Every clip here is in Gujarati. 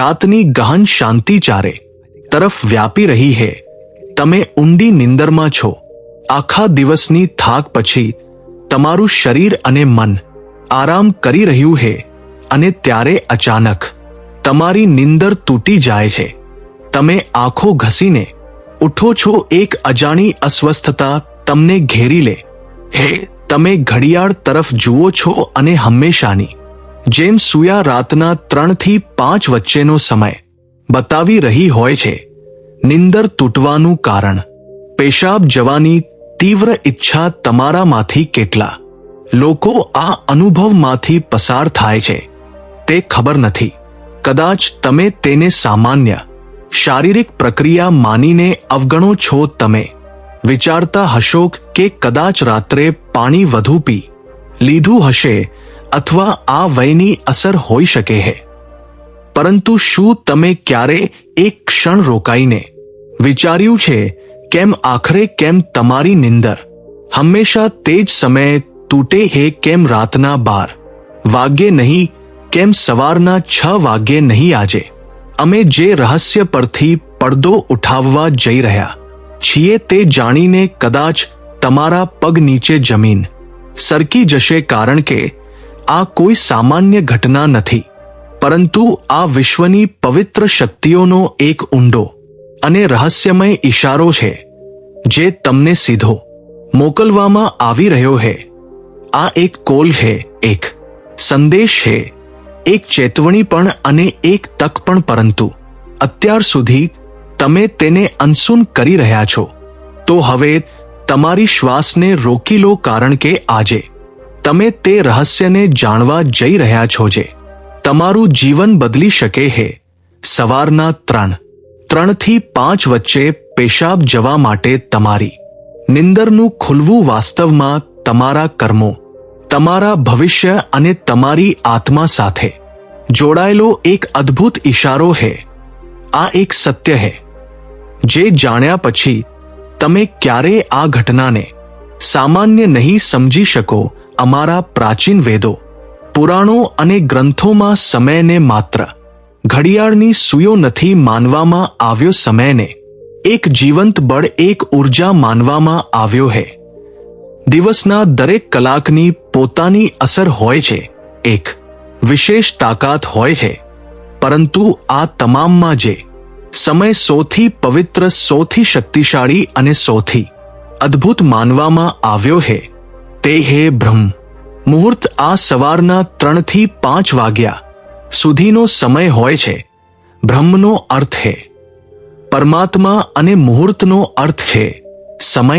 રાતની ગહન શાંતિ ચારે તરફ વ્યાપી રહી હે. તમે ઊંડી નિંદરમાં છો. આખા દિવસની થાક પછી તમારું શરીર અને મન આરામ કરી રહ્યું હે અને ત્યારે અચાનક તમારી નિંદર તૂટી જાય છે. તમે આંખો ઘસીને ઉઠો છો. એક અજાણી અસ્વસ્થતા તમને ઘેરી લે હે. તમે ઘડિયાળ તરફ જુઓ છો અને હંમેશાની જેમ સૂયા રાતના 3 થી 5 વચ્ચેનો સમય બતાવી રહી હોય છે. નિંદર તૂટવાનું કારણ પેશાબ જવાની તીવ્ર ઈચ્છા. તમારામાંથી કેટલા લોકો આ અનુભવમાંથી પસાર થાય છે તે ખબર નથી. કદાચ તમે તેને સામાન્ય શારીરિક પ્રક્રિયા માનીને અવગણો છો. તમે વિચારતા હશો કે કદાચ રાત્રે પાણી વધુ પી લીધું હશે અથવા આ વયની અસર હોઈ શકે છે. પરંતુ શું તમે ક્યારે એક ક્ષણ રોકાઈને વિચાર્યું છે કેમ આખરે કેમ તમારી નિંદર હંમેશા તે જ સમયે તૂટે હે? કેમ રાતના 12 વાગ્યે નહીં? કેમ સવારના 6 વાગ્યે નહીં? આજે અમે જે રહસ્ય પરથી પડદો ઉઠાવવા જઈ રહ્યા છીએ તે જાણીને કદાચ તમારા પગ નીચે જમીન સરકી જશે. કારણ કે આ કોઈ સામાન્ય ઘટના નથી, પરંતુ આ વિશ્વની પવિત્ર શક્તિઓનો એક ઊંડો અને રહસ્યમય ઈશારો છે જે તમને સીધો મોકલવામાં આવી રહ્યો છે. આ એક કોલ છે, એક સંદેશ છે, એક ચેતવણી પણ અને એક તક પણ. પરંતુ અત્યાર સુધી તમે તેને અનસુન કરી રહ્યા છો. તો હવે તમારી શ્વાસને રોકી લો, કારણ કે આજે તમે તે રહસ્યને જાણવા જઈ રહ્યા છો જે તમારું જીવન બદલી શકે છે. સવારના 3 થી 5 વચ્ચે પેશાબ જવા માટે તમારી નિંદરનું ખુલવું વાસ્તવમાં તમારા કર્મો, તમારા ભવિષ્ય અને તમારી આત્મા સાથે જોડાયેલો એક અદ્ભુત ઈશારો છે. આ એક સત્ય છે જે જાણ્યા પછી તમે ક્યારેય આ ઘટનાને સામાન્ય નહીં સમજી શકો. અમારા પ્રાચીન વેદો, પુરાણો અને ગ્રંથોમાં સમયને માત્ર ઘડિયાળની સૂયો નથી માનવામાં આવ્યો. સમયને એક જીવંત બળ, એક ઊર્જા માનવામાં આવ્યો છે. દિવસના દરેક કલાકની પોતાની અસર હોય છે, એક વિશેષ તાકાત હોય છે. પરંતુ આ તમામમાં જે સમય સૌથી પવિત્ર, સૌથી શક્તિશાળી અને સૌથી અદ્ભુત માનવામાં આવ્યો છે તે હે બ્રહ્મ મુહૂર્ત. આ સવારના 3 થી 5 વાગ્યા સુધીનો સમય હોય છે. બ્રહ્મનો અર્થ છે પરમાત્મા અને મુહૂર્તનો અર્થ છે સમય.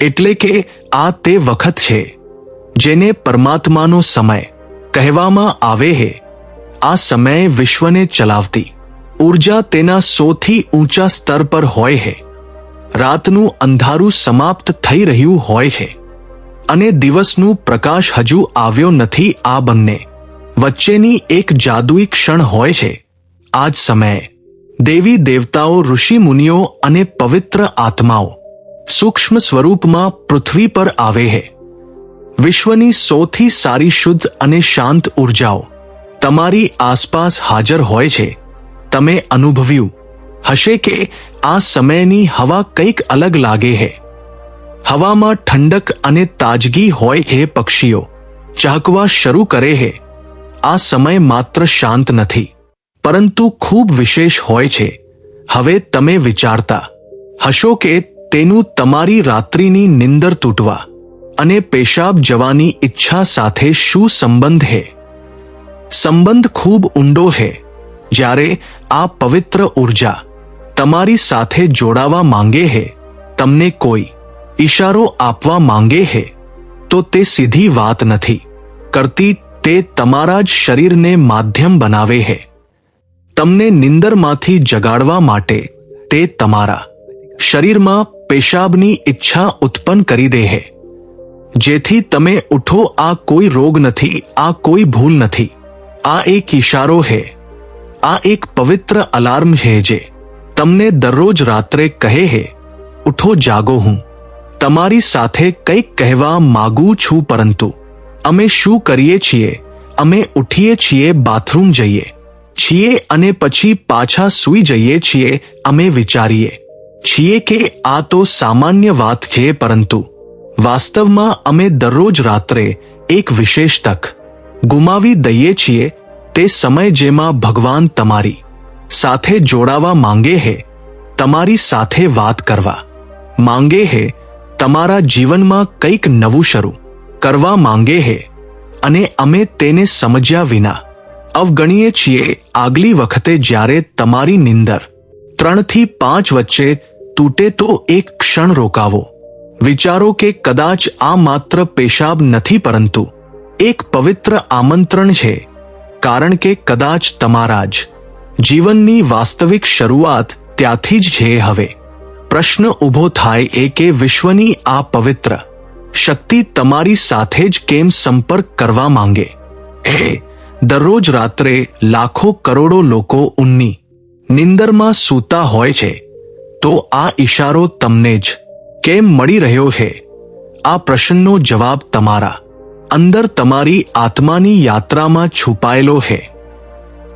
એટલે કે આ તે વખત છે જેને પરમાત્માનો સમય કહેવામાં આવે છે. આ સમયે વિશ્વને ચલાવતી ઊર્જા તેના સૌથી ઊંચા સ્તર પર હોય છે. રાતનું અંધારું સમાપ્ત થઈ રહ્યું હોય છે અને દિવસનું પ્રકાશ હજુ આવ્યો નથી. આ બંને વચ્ચેની એક જાદુઈ ક્ષણ હોય છે. આ જ સમયે દેવી દેવતાઓ, ઋષિ મુનિઓ અને પવિત્ર આત્માઓ સૂક્ષ્મ સ્વરૂપમાં પૃથ્વી પર આવે છે. વિશ્વની સૌથી સારી, શુદ્ધ અને શાંત ઊર્જાઓ તમારી આસપાસ હાજર હોય છે. તમે અનુભવ્યું હશે કે આ સમયની હવા કંઈક અલગ લાગે છે. હવામાં ઠંડક અને તાજગી હોય છે. પક્ષીઓ ચહકવા શરૂ કરે છે. આ સમય માત્ર શાંત નથી, પરંતુ ખૂબ વિશેષ હોય છે. હવે તમે વિચારતા હશો કે તેનું તમારી રાત્રિની નિંદર તૂટવા અને પેશાબ જવાની ઈચ્છા સાથે શું સંબંધ છે? સંબંધ ખૂબ ઊંડો છે. જ્યારે આ પવિત્ર ઊર્જા તમારી સાથે જોડાવા માંગે છે, તમને કોઈ ઈશારો આપવા માંગે છે, તો તે સીધી વાત નથી કરતી. તે તમારા જ શરીરને માધ્યમ બનાવે છે. તમને નિંદરમાંથી જગાડવા માટે તે તમારા શરીરમાં પેશાબની ઈચ્છા ઉત્પન્ન કરી દે છે, જેથી તમે ઉઠો. આ કોઈ રોગ નથી, આ કોઈ ભૂલ નથી. આ એક ઈશારો છે. આ એક પવિત્ર અલાર્મ છે જે તમને દરરોજ રાત્રે કહે છે, ઉઠો, જાગો, હું તમારી સાથે કંઈક કહેવા માંગુ છું. પરંતુ અમે શું કરીએ છીએ? અમે ઉઠીએ છીએ, બાથરૂમ જઈએ છીએ અને પછી પાછા સૂઈ જઈએ છીએ. અમે વિચારીએ છીએ કે આ તો સામાન્ય વાત છે, પરંતુ વાસ્તવમાં અમે દરરોજ રાત્રે એક વિશેષ તક ગુમાવી દઈએ છીએ. તે સમય જેમાં ભગવાન તમારી સાથે જોડાવા માંગે છે, તમારી સાથે વાત કરવા માંગે છે, તમારા જીવનમાં કંઈક નવું શરૂ કરવા માંગે છે, અને અમે તેને સમજ્યા વિના અવગણીએ છીએ. આગલી વખતે જ્યારે તમારી નિંદર 3 થી 5 વચ્ચે તૂટે તો એક ક્ષણ રોકાવો. વિચારો કે કદાચ આ માત્ર પેશાબ નથી, પરંતુ એક પવિત્ર આમંત્રણ છે, કારણ કે કદાચ તમારા જ જીવનની વાસ્તવિક શરૂઆત ત્યાંથી જ છે. હવે પ્રશ્ન ઊભો થાય એ કે વિશ્વની આ પવિત્ર શક્તિ તમારી સાથે જ કેમ સંપર્ક કરવા માંગે? દરરોજ રાત્રે લાખો કરોડો લોકો ઊંઘની નિંદરમાં સૂતા હોય છે, તો આ ઈશારો તમને જ કેમ મળી રહ્યો છે? આ પ્રશ્નનો જવાબ તમારા અંદર તમારી આત્માની યાત્રામાં છુપાયેલો છે.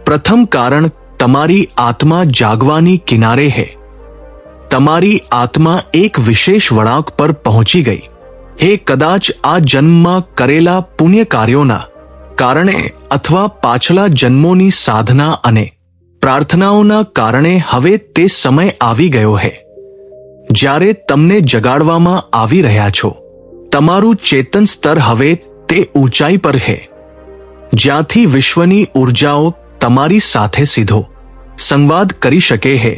પ્રથમ કારણ, તમારી આત્મા જાગવાની કિનારે છે. તમારી આત્મા એક વિશેષ વળાંક પર પહોંચી ગઈ. કદાચ આ જન્મમાં કરેલા પુણ્ય કાર્યોના કારણે અથવા પાછલા જન્મોની સાધના અને પ્રાર્થનાઓના કારણે હવે તે સમય આવી ગયો છે જ્યારે તમને જગાડવામાં આવી રહ્યા છો. તમારું ચેતન સ્તર હવે તે ઊંચાઈ પર છે જ્યાંથી વિશ્વની ઉર્જાઓ તમારી સાથે સીધો સંવાદ કરી શકે છે.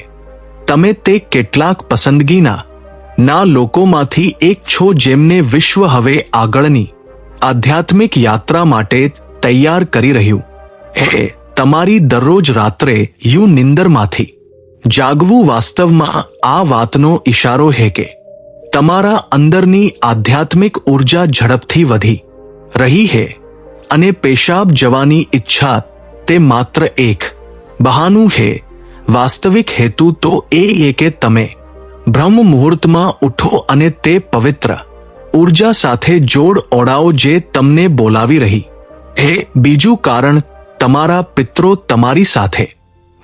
તમે તે કેટલાક પસંદગીના લોકોમાંથી એક છો જેમને વિશ્વ હવે આગળની આધ્યાત્મિક યાત્રા માટે તૈયાર કરી રહ્યું છે. તમારી દરરોજ રાત્રે નિંદરમાંથી જાગવું વાસ્તવમાં આ વાતનો ઈશારો છે કે તમારા અંદરની આધ્યાત્મિક ઉર્જા ઝડપથી વધી રહી છે, અને પેશાબ જવાની ઈચ્છા તે માત્ર એક બહાનું છે. વાસ્તવિક હેતુ તો એ કે તમે બ્રહ્મ મુહૂર્તમાં ઉઠો અને તે પવિત્ર ઉર્જા સાથે જોડ ઓડાઓ જે તમને બોલાવી રહી છે. બીજું કારણ, તમારા પિતરો તમારી સાથે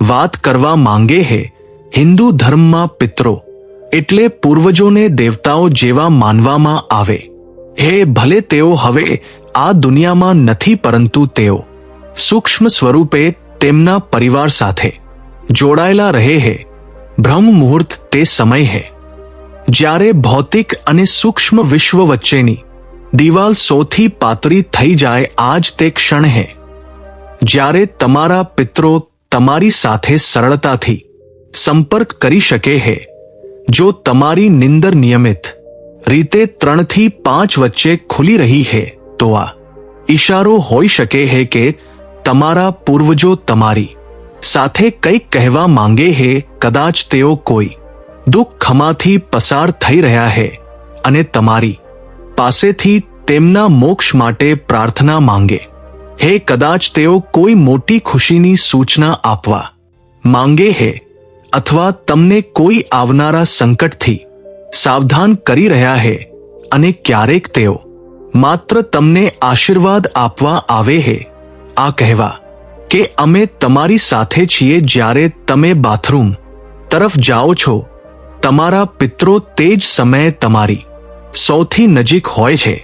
વાત કરવા માંગે છે. હિન્દુ ધર્મમાં પિતરો એટલે પૂર્વજોને દેવતાઓ જેવા માનવામાં આવે છે. ભલે તેઓ હવે આ દુનિયામાં નથી, પરંતુ તેઓ સૂક્ષ્મ સ્વરૂપે તેમના પરિવાર સાથે જોડાયેલા રહે છે. બ્રહ્મ મુહૂર્ત તે સમય છે જ્યારે ભૌતિક અને સૂક્ષ્મ વિશ્વ વચ્ચેની દિવાલ સૌથી પાતળી થઈ જાય. આજ તે ક્ષણ છે જ્યારે તમારા પિતરો તમારી સાથે સરળતાથી સંપર્ક કરી શકે છે. જો તમારી નિંદર નિયમિત રીતે 3 થી 5 વચ્ચે ખુલી રહી છે, તો આ ઈશારો હોઈ શકે છે કે તમારા પૂર્વજો તમારી સાથે કંઈક કહેવા માંગે છે. કદાચ તેઓ કોઈ દુઃખમાંથી પસાર થઈ રહ્યા છે અને તમારી પાસેથી તેમના મોક્ષ માટે પ્રાર્થના માંગે છે. કદાચ તેઓ કોઈ મોટી ખુશીની સૂચના આપવા માંગે છે, અથવા તમને કોઈ આવનારા સંકટથી સાવધાન કરી રહ્યા છે. અને ક્યારેક તેઓ માત્ર તમને આશીર્વાદ આપવા આવે છે, આ કહેવા કે અમે તમારી સાથે છીએ. જ્યારે તમે બાથરૂમ તરફ જાઓ છો, તમારા પિતરો તે જ સમયે તમારી સૌથી નજીક હોય છે.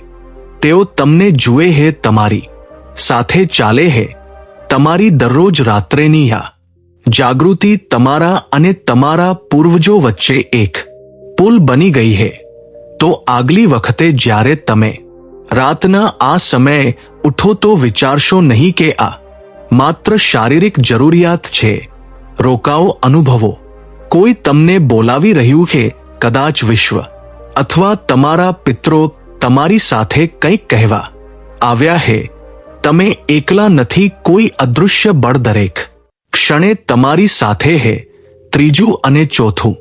તેઓ તમને જુએ છે, તમારી સાથે ચાલે છે. તમારી દરરોજ રાત્રેની આ જાગૃતિ તમારા અને તમારા પૂર્વજો વચ્ચે એક પુલ બની ગઈ છે. તો આગલી વખતે જ્યારે તમે રાતના આ સમયે ઉઠો તો વિચારશો નહીં કે આ માત્ર શારીરિક જરૂરિયાત છે. રોકાઓ, અનુભવો. કોઈ તમને બોલાવી રહ્યું છે. કદાચ વિશ્વ અથવા તમારા પિતરો તમારી સાથે કંઈક કહેવા આવ્યા છે. તમે એકલા નથી. કોઈ અદૃશ્ય બળ દરેક ક્ષણે તમારી સાથે છે. ત્રીજું અને ચોથું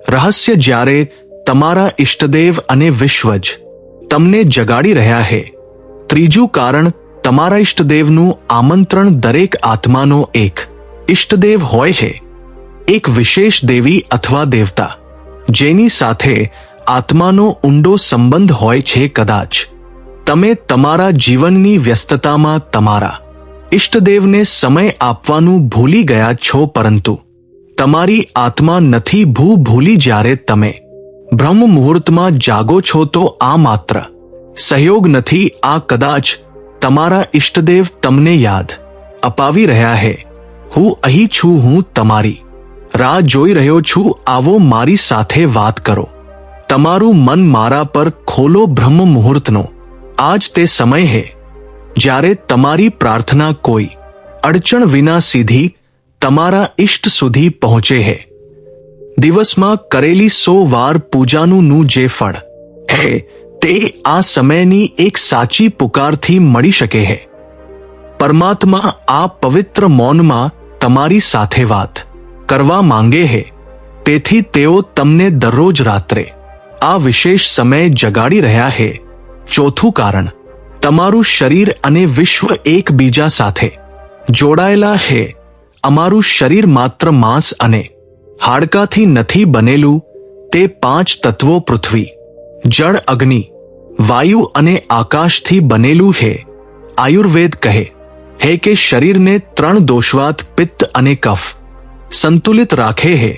રહસ્ય, જ્યારે તમારા ઈષ્ટદેવ અને વિશ્વ જ તમને જગાડી રહ્યા છે. ત્રીજું કારણ, તમારા ઈષ્ટદેવનું આમંત્રણ. દરેક આત્માનો એક ઈષ્ટદેવ હોય છે, એક વિશેષ દેવી અથવા દેવતા જેની સાથે આત્માનો ઊંડો સંબંધ હોય છે. કદાચ તમે તમારા જીવનની વ્યસ્તતામાં તમારા ઈષ્ટદેવને સમય આપવાનું ભૂલી ગયા છો, પરંતુ તમારી આત્મા નથી ભૂલી. જ્યારે તમે બ્રહ્મ મુહૂર્તમાં જાગો છો તો આ માત્ર સહયોગ નથી, આ કદાચ તમારા ઈષ્ટદેવ તમને યાદ અપાવી રહ્યા છે, હું અહીં છું, હું તમારી રાહ જોઈ રહ્યો છું, આવો મારી સાથે વાત કરો. તમારું મન મારા પર ખોલો. બ્રહ્મ મુહૂર્તનો આજ તે સમય છે જ્યારે તમારી પ્રાર્થના કોઈ અડચણ વિના સીધી તમારા ઈષ્ટ સુધી પહોંચે છે. દિવસમાં કરેલી 100 વાર પૂજાનું જે ફળ હે તે આ સમયની એક સાચી પુકારથી મળી શકે છે. પરમાત્મા આ પવિત્ર મૌનમાં તમારી સાથે વાત કરવા માંગે છે, તેથી તેઓ તમને દરરોજ રાત્રે આ વિશેષ સમય જગાડી રહ્યા છે. ચોથું કારણ, તમારું શરીર અને વિશ્વ એકબીજા સાથે જોડાયેલા છે. અમારું શરીર માત્ર માંસ અને હાડકાથી નથી બનેલું, તે 5 તત્વો પૃથ્વી, જળ, અગ્નિ, વાયુ અને આકાશથી બનેલું છે. આયુર્વેદ કહે છે કે શરીરને 3 દોષવાત, પિત્ત અને કફ સંતુલિત રાખે છે.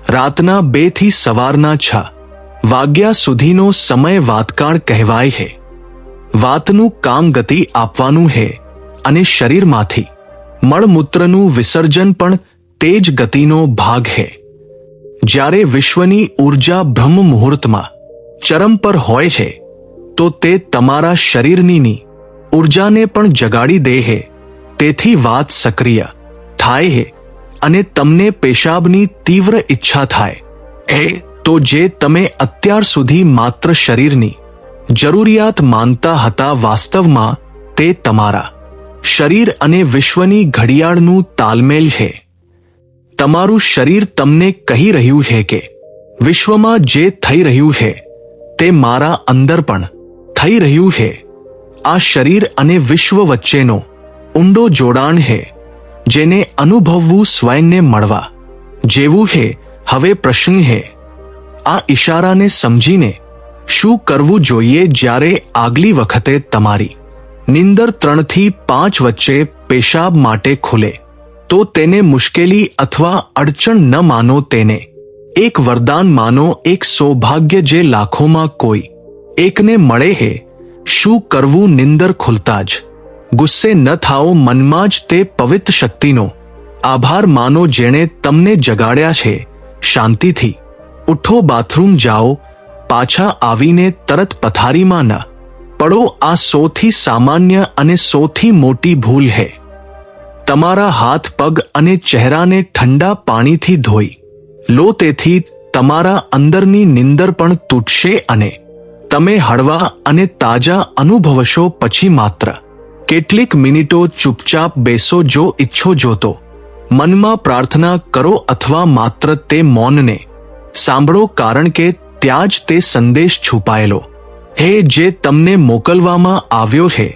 રાતના 2 થી સવારના 6 વાગ્યા સુધીનો સમય વાતકાળ કહેવાય છે. વાતનું કામ ગતિ આપવાનું છે અને શરીરમાંથી મળમૂત્રનું વિસર્જન પણ તે જ ગતિનો ભાગ છે. જ્યારે વિશ્વની ઊર્જા બ્રહ્મ મુહૂર્તમાં ચરમ પર હોય છે તો તે તમારા શરીરની ઊર્જાને પણ જગાડી દે છે. તેથી વાત સક્રિય થાય છે અને તમને પેશાબની તીવ્ર ઈચ્છા થાય છે તો જે તમે અત્યાર સુધી માત્ર શરીરની જરૂરિયાત માનતા હતા, વાસ્તવમાં તે તમારા શરીર અને વિશ્વની ઘડિયાળનું તાલમેલ છે. તમારું શરીર તમને કહી રહ્યું છે કે વિશ્વમાં જે થઈ રહ્યું છે તે મારા અંદર પણ થઈ રહ્યું છે. આ શરીર અને વિશ્વ વચ્ચેનો ઊંડો જોડાણ છે જેને અનુભવવું સ્વયંને મળવા જેવું છે. હવે પ્રશ્ન છે, આ ઈશારાને સમજીને શું કરવું જોઈએ? જ્યારે આગલી વખતે તમારી નીંદર 3 થી 5 વચ્ચે પેશાબ માટે ખુલે તો તેને મુશ્કેલી અથવા અડચણ ન માનો, તેને એક વરદાન માનો, એક સૌભાગ્ય જે લાખોમાં કોઈ એકને મળે છે. શું કરવું? નીંદર ખુલતા જ ગુસ્સે ન થાઓ, મનમાં જ તે પવિત્ર શક્તિનો આભાર માનો જેણે તમને જગાડ્યા છે. શાંતિથી ઉઠો, બાથરૂમ જાઓ, પાછા આવીને તરત પથારીમાં ન પડો. આ સૌથી સામાન્ય અને સૌથી મોટી ભૂલ છે. તમારા હાથ, પગ અને ચહેરાને ઠંડા પાણીથી ધોઈ લો, તેથી તમારા અંદરની નીંદર પણ તૂટશે અને તમે હળવા અને તાજા અનુભવશો. પછી માત્ર કેટલીક મિનિટો ચૂપચાપ બેસો, જો ઈચ્છો જોતો મનમાં પ્રાર્થના કરો અથવા માત્ર તે મૌનને સાંભળો, કારણ કે ત્યાં જ તે સંદેશ છુપાયેલો હે જે તમને મોકલવામાં આવ્યો છે.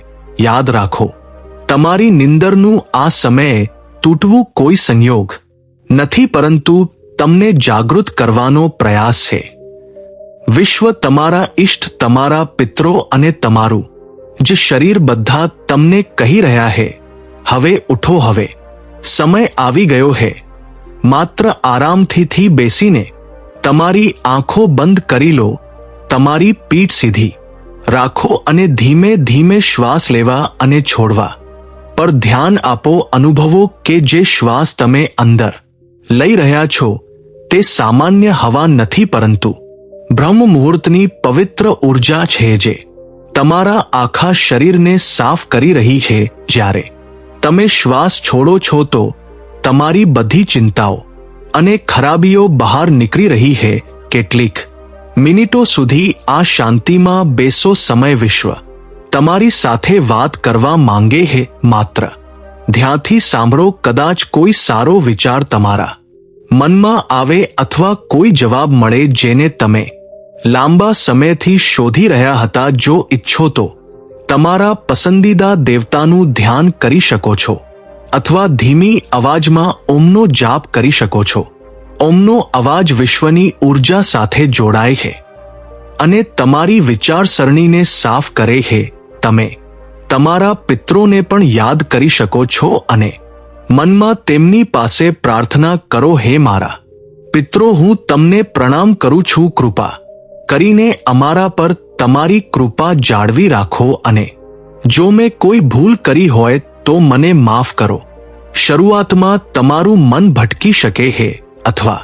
યાદ રાખો, તમારી નીંદરનું આ સમયે તૂટવું કોઈ સંયોગ નથી, પરંતુ તમને જાગૃત કરવાનો પ્રયાસ છે. વિશ્વ, તમારા ઈષ્ટ, તમારા પિતરો અને તમારું જે શરીર બધા તમને કહી રહ્યા છે, હવે ઉઠો, હવે સમય આવી ગયો છે. માત્ર આરામથી બેસીને તમારી આંખો બંધ કરી લો, તમારી પીઠ સીધી રાખો અને ધીમે ધીમે શ્વાસ લેવા અને છોડવા પર ધ્યાન આપો. અનુભવો કે જે શ્વાસ તમે અંદર લઈ રહ્યા છો તે સામાન્ય હવા નથી, પરંતુ બ્રહ્મ મુહૂર્તની પવિત્ર ઊર્જા છે જે તમારા આખા શરીરને સાફ કરી રહી છે. જ્યારે તમે શ્વાસ છોડો છો તો તમારી બધી ચિંતાઓ અને ખરાબીઓ બહાર નીકળી રહી છે. કેટલીક મિનિટો સુધી આ શાંતિમાં બેસો. સમય વિશ્વ તમારી સાથે વાત કરવા માંગે છે. માત્ર ધ્યાનથી સાંભળો, કદાચ કોઈ સારો વિચાર તમારા મનમાં આવે અથવા કોઈ જવાબ મળે જેને તમે લાંબા સમયથી શોધી રહ્યા હતા. જો ઈચ્છો તો તમારા પસંદીદા દેવતાનું ધ્યાન કરી શકો છો અથવા ધીમી અવાજમાં ઓમનો જાપ કરી શકો છો. ઓમનો અવાજ વિશ્વની ઊર્જા સાથે જોડાય છે અને તમારી વિચારસરણીને સાફ કરે છે. તમે તમારા પિતરોને પણ યાદ કરી શકો છો અને મનમાં તેમની પાસે પ્રાર્થના કરો, હે મારા પિતરો, હું તમને પ્રણામ કરું છું, કૃપા કરીને અમારા પર તમારી કૃપા જાળવી રાખો અને જો મેં કોઈ ભૂલ કરી હોય તો મને માફ કરો. શરૂઆતમાં તમારું મન ભટકી શકે હે અથવા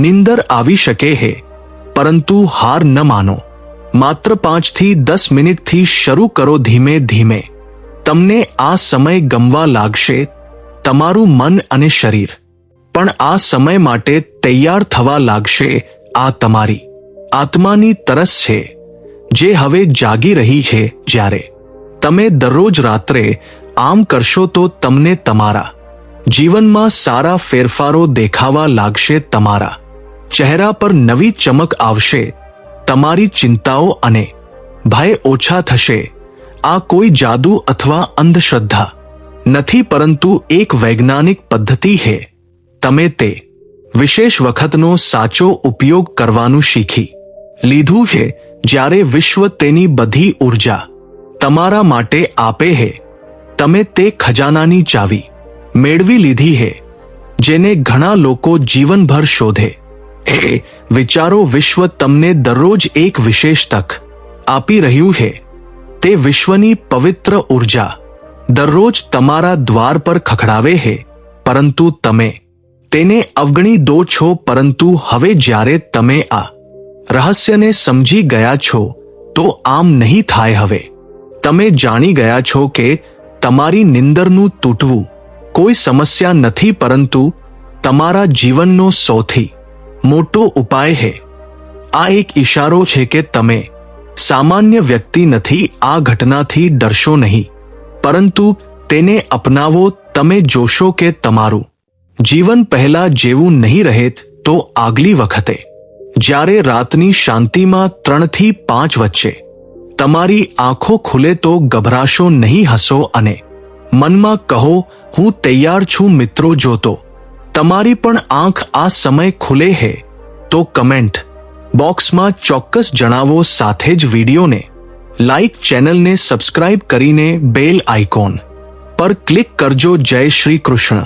નિંદર આવી શકે હે, પરંતુ હાર ન માનો. માત્ર 5 થી 10 મિનિટથી શરૂ કરો. ધીમે ધીમે તમને આ સમય ગમવા લાગશે. તમારું મન અને શરીર પણ આ સમય માટે તૈયાર થવા લાગશે. આ તમારી આત્માની તરસ છે જે હવે જાગી રહી છે. જ્યારે તમે દરરોજ રાત્રે આમ કરશો તો તમને તમારા જીવનમાં સારા ફેરફારો દેખાવા લાગશે. તમારા ચહેરા પર નવી ચમક આવશે. તમારી ચિંતાઓ અને ભય ઓછા થશે. આ કોઈ જાદુ અથવા અંધશ્રદ્ધા નથી, પરંતુ એક વૈજ્ઞાનિક પદ્ધતિ છે. તમે તે વિશેષ વખતનો સાચો ઉપયોગ કરવાનું શીખી લીધું છે જ્યારે વિશ્વ તેની બધી ઉર્જા તમારા માટે આપે છે. તમે તે ખજાનાની ચાવી મેળવી લીધી છે જેને ઘણા લોકો જીવનભર શોધે. એ વિચારો વિશ્વ તમને દરરોજ એક વિશેષ તક આપી રહ્યું છે. તે વિશ્વની પવિત્ર ઉર્જા દરરોજ તમારા દ્વાર પર ખખડાવે છે, પરંતુ તમે તેને અવગણી દો છો. પરંતુ હવે જ્યારે તમે આ રહસ્યને સમજી ગયા છો તો આમ નહીં થાય. હવે તમે જાણી ગયા છો કે તમારી નિંદરનું તૂટવું કોઈ સમસ્યા નથી, પરંતુ તમારા જીવનનો સૌથી મોટો ઉપાય છે. આ એક ઈશારો છે કે તમે સામાન્ય વ્યક્તિ નથી. આ ઘટનાથી ડરશો નહીં, પરંતુ તેને અપનાવો. તમે જોશો કે તમારું જીવન પહેલા જેવું નહીં રહે. તો આગલી વખતે જ્યારે રાતની શાંતિમાં 3 થી 5 વચ્ચે તમારી આંખો ખુલે તો ગભરાશો નહીં. હસો અને મનમાં કહો, હું તૈયાર છું. મિત્રો, જોતો તમારી પણ આંખ આ સમય ખુલે છે તો કમેન્ટ બોક્સમાં ચોક્કસ જણાવો. સાથે જ વિડીયોને લાઈક, ચેનલને સબસ્ક્રાઇબ કરીને બેલ આઇકોન પર ક્લિક કરજો. જય શ્રી કૃષ્ણ.